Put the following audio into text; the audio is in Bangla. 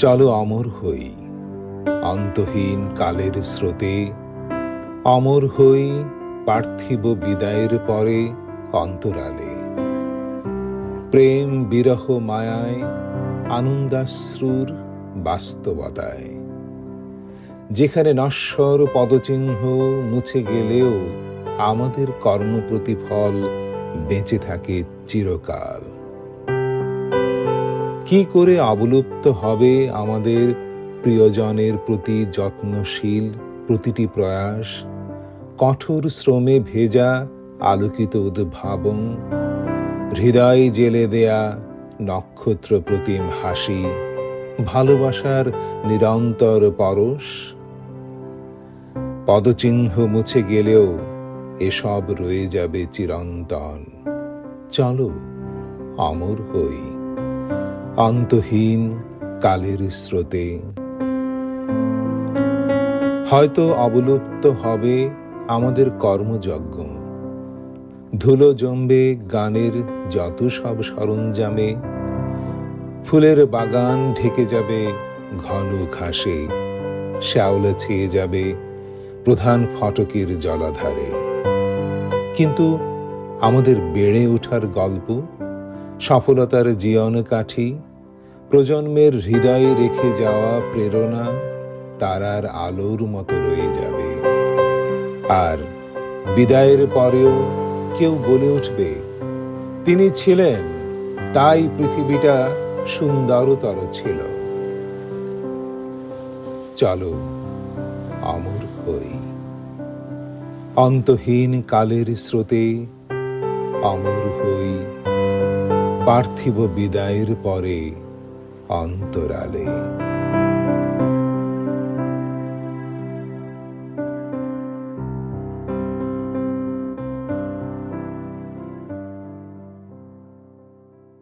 চলো অমর হই অন্তহীন কালের স্রোতে, অমর হই পার্থিব বিদায়ের পরে অন্তরালে। প্রেম বিরহ মায়ায়, আনন্দাশ্রুর বাস্তবতায়, যেখানে নশ্বর পদচিহ্ন মুছে গেলেও আমাদের কর্মপ্রতিফল বেঁচে থাকে চিরকাল। কি করে অবলুপ্ত হবে আমাদের প্রিয়জনের প্রতি যত্নশীল প্রতিটি প্রয়াস, কঠোর শ্রমে ভেজা আলোকিত উদ্ভাবন, হৃদয় জেলে দেয়া নক্ষত্র প্রতিম হাসি, ভালোবাসার নিরন্তর পরশ। পদচিহ্ন মুছে গেলেও এসব রয়ে যাবে চিরন্তন। চলো অমর হই অন্তহীন কালের স্রোতে। হয়তো অবলুপ্ত হবে আমাদের কর্মযজ্ঞ, ধুলো জমবে গানের যত সব সরঞ্জামে, ফুলের বাগান ঢেকে যাবে ঘন ঘাসে, শ্যাওলা ছেয়ে যাবে প্রধান ফটকের জলাধারে। কিন্তু আমাদের বেড়ে ওঠার গল্প, সফলতার জীবন কাঠি, প্রজন্মের হৃদয়ে রেখে যাওয়া প্রেরণা তারার আলোর মতো রয়ে যাবে। আর বিদায়ের পরেও কেউ বলে উঠবে, তিনি ছিলেন তাই পৃথিবীটা সুন্দরতর ছিল। চলো অমর হই অন্তহীন কালের স্রোতে, অমর হই পার্থিব বিদায়ের পরে অন্তরালে।